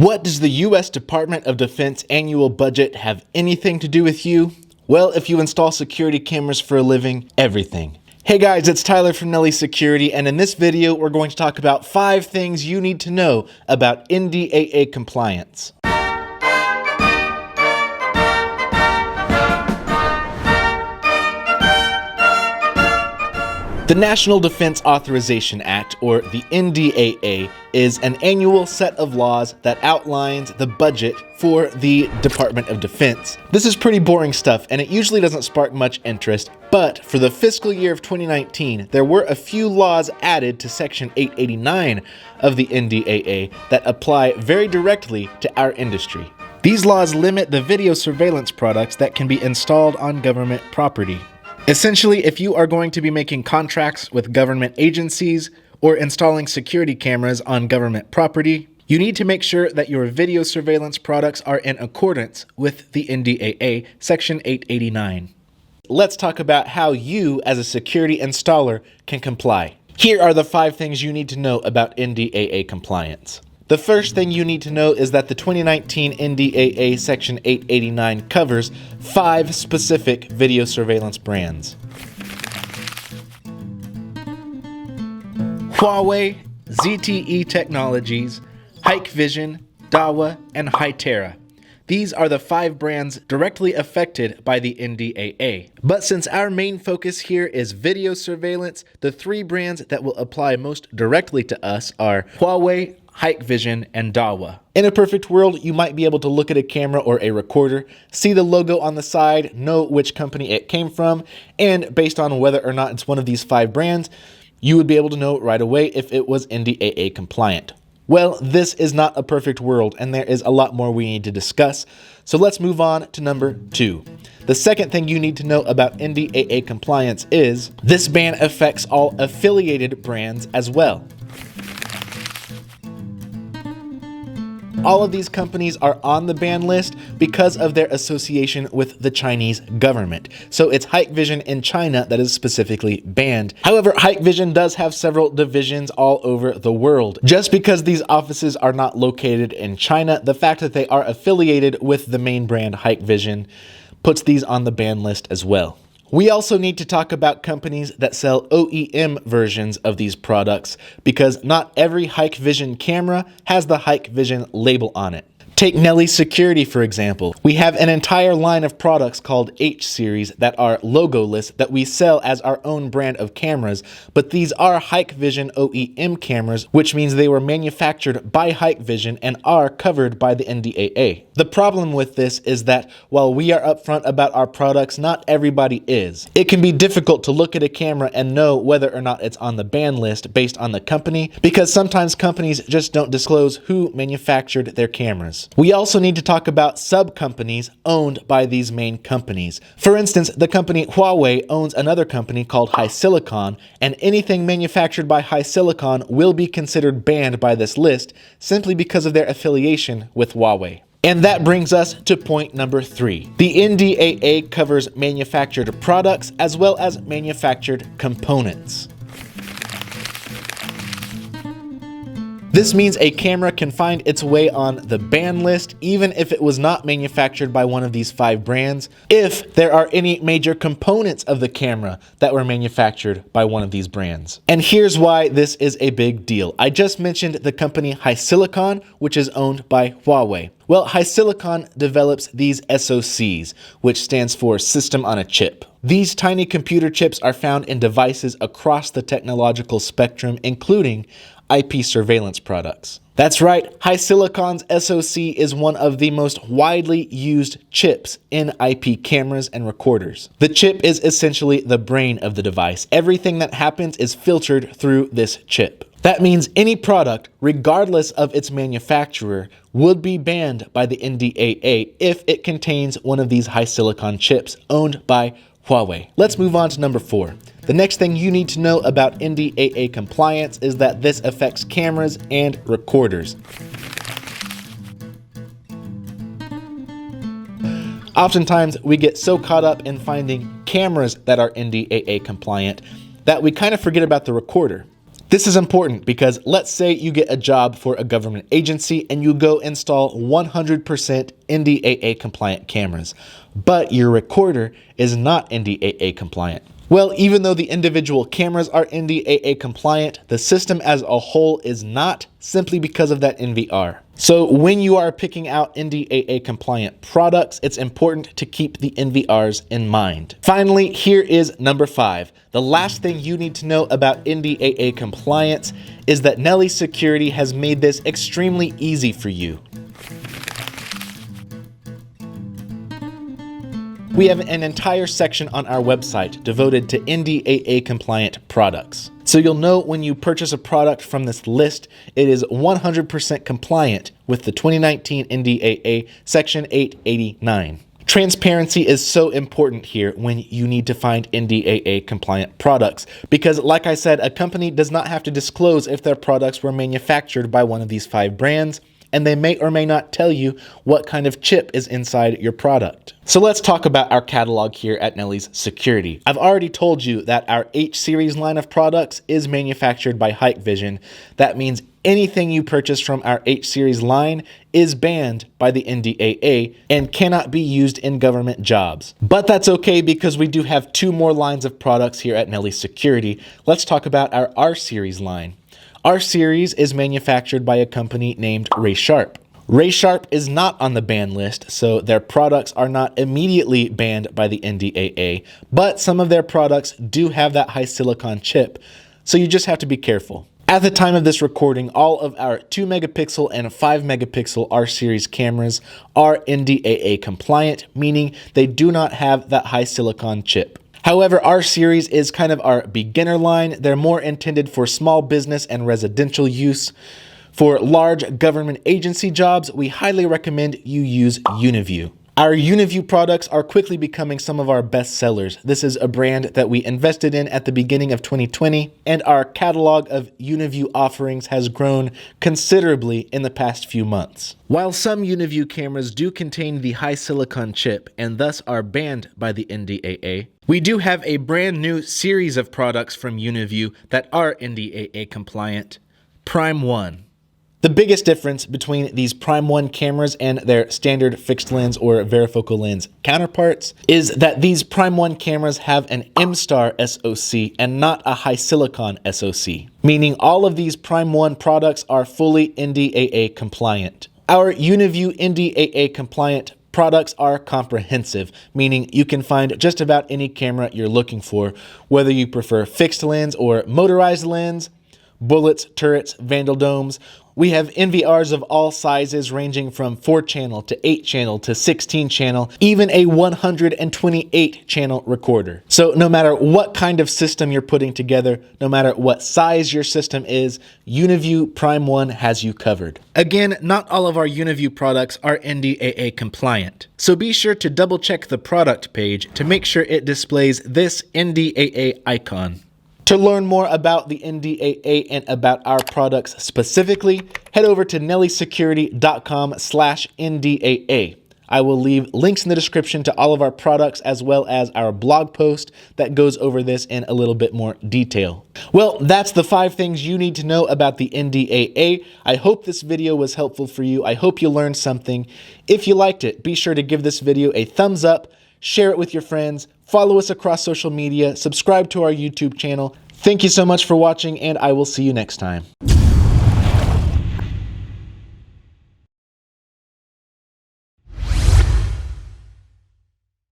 What does the U.S. Department of Defense annual budget have anything to do with you? Well, if you install security cameras for a living, everything. Hey guys, it's Tyler from Nelly Security, and in this video, we're going to talk about 5 things you need to know about NDAA compliance. The National Defense Authorization Act, or the NDAA, is an annual set of laws that outlines the budget for the Department of Defense. This is pretty boring stuff, and it usually doesn't spark much interest, but for the fiscal year of 2019, there were a few laws added to Section 889 of the NDAA that apply very directly to our industry. These laws limit the video surveillance products that can be installed on government property. Essentially, if you are going to be making contracts with government agencies or installing security cameras on government property, you need to make sure that your video surveillance products are in accordance with the NDAA Section 889. Let's talk about how you, as a security installer, can comply. Here are the 5 things you need to know about NDAA compliance. The first thing you need to know is that the 2019 NDAA Section 889 covers 5 specific video surveillance brands: Huawei, ZTE Technologies, Hikvision, Dahua, and Hytera. These are the 5 brands directly affected by the NDAA. But since our main focus here is video surveillance, the 3 brands that will apply most directly to us are Huawei, Hikvision, and Dahua. In a perfect world, you might be able to look at a camera or a recorder, see the logo on the side, know which company it came from, and based on whether or not it's one of these 5 brands, you would be able to know right away if it was NDAA compliant. Well, this is not a perfect world, and there is a lot more we need to discuss, so let's move on to number 2. The second thing you need to know about NDAA compliance is this ban affects all affiliated brands as well. All of these companies are on the ban list because of their association with the Chinese government. So it's Hikvision in China that is specifically banned. However, Hikvision does have several divisions all over the world. Just because these offices are not located in China, the fact that they are affiliated with the main brand Hikvision puts these on the ban list as well. We also need to talk about companies that sell OEM versions of these products because not every Hikvision camera has the Hikvision label on it. Take Nelly Security, for example. We have an entire line of products called H-Series that are logoless that we sell as our own brand of cameras, but these are Hikvision OEM cameras, which means they were manufactured by Hikvision and are covered by the NDAA. The problem with this is that while we are upfront about our products, not everybody is. It can be difficult to look at a camera and know whether or not it's on the ban list based on the company, because sometimes companies just don't disclose who manufactured their cameras. We also need to talk about sub-companies owned by these main companies. For instance, the company Huawei owns another company called HiSilicon, and anything manufactured by HiSilicon will be considered banned by this list simply because of their affiliation with Huawei. And that brings us to point number 3. The NDAA covers manufactured products as well as manufactured components. This means a camera can find its way on the ban list even if it was not manufactured by one of these 5 brands, if there are any major components of the camera that were manufactured by one of these brands. And here's why this is a big deal. I just mentioned the company HiSilicon, which is owned by Huawei. Well, HiSilicon develops these SoCs, which stands for System on a Chip. These tiny computer chips are found in devices across the technological spectrum, including IP surveillance products. That's right, HiSilicon's SoC is one of the most widely used chips in IP cameras and recorders. The chip is essentially the brain of the device. Everything that happens is filtered through this chip. That means any product, regardless of its manufacturer, would be banned by the NDAA if it contains one of these HiSilicon chips owned by Huawei. Let's move on to number 4. The next thing you need to know about NDAA compliance is that this affects cameras and recorders. Oftentimes, we get so caught up in finding cameras that are NDAA compliant that we kind of forget about the recorder. This is important because let's say you get a job for a government agency and you go install 100% NDAA compliant cameras, but your recorder is not NDAA compliant. Well, even though the individual cameras are NDAA compliant, the system as a whole is not, simply because of that NVR. So when you are picking out NDAA compliant products, it's important to keep the NVRs in mind. Finally, here is number 5. The last thing you need to know about NDAA compliance is that Nelly Security has made this extremely easy for you. We have an entire section on our website devoted to NDAA compliant products. So you'll know when you purchase a product from this list, it is 100% compliant with the 2019 NDAA Section 889. Transparency is so important here when you need to find NDAA compliant products because, like I said, a company does not have to disclose if their products were manufactured by one of these 5 brands, and they may or may not tell you what kind of chip is inside your product. So let's talk about our catalog here at Nelly's Security. I've already told you that our H-Series line of products is manufactured by Hikvision. That means anything you purchase from our H-Series line is banned by the NDAA and cannot be used in government jobs. But that's okay because we do have 2 more lines of products here at Nelly Security. Let's talk about our R-Series line. R-Series is manufactured by a company named Ray Sharp. Ray Sharp is not on the ban list, so their products are not immediately banned by the NDAA, but some of their products do have that high silicon chip, so you just have to be careful. At the time of this recording, all of our 2 megapixel and 5 megapixel R-Series cameras are NDAA compliant, meaning they do not have that high silicon chip. However, R-Series is kind of our beginner line. They're more intended for small business and residential use. For large government agency jobs, we highly recommend you use UniView. Our UniView products are quickly becoming some of our best sellers. This is a brand that we invested in at the beginning of 2020, and our catalog of UniView offerings has grown considerably in the past few months. While some UniView cameras do contain the high silicon chip and thus are banned by the NDAA, we do have a brand new series of products from UniView that are NDAA compliant. Prime 1. The biggest difference between these Prime 1 cameras and their standard fixed lens or varifocal lens counterparts is that these Prime 1 cameras have an M-Star SoC and not a high silicon SoC, meaning all of these Prime 1 products are fully NDAA compliant. Our UniView NDAA compliant products are comprehensive, meaning you can find just about any camera you're looking for, whether you prefer fixed lens or motorized lens, bullets, turrets, vandal domes. We have NVRs of all sizes ranging from 4-channel to 8-channel to 16-channel, even a 128-channel recorder. So no matter what kind of system you're putting together, no matter what size your system is, UniView Prime 1 has you covered. Again, not all of our UniView products are NDAA compliant, so be sure to double check the product page to make sure it displays this NDAA icon. To learn more about the NDAA and about our products specifically, head over to nellysecurity.com/NDAA. I will leave links in the description to all of our products as well as our blog post that goes over this in a little bit more detail. Well, that's the 5 things you need to know about the NDAA. I hope this video was helpful for you. I hope you learned something. If you liked it, be sure to give this video a thumbs up, share it with your friends, follow us across social media, subscribe to our YouTube channel. Thank you so much for watching, and I will see you next time.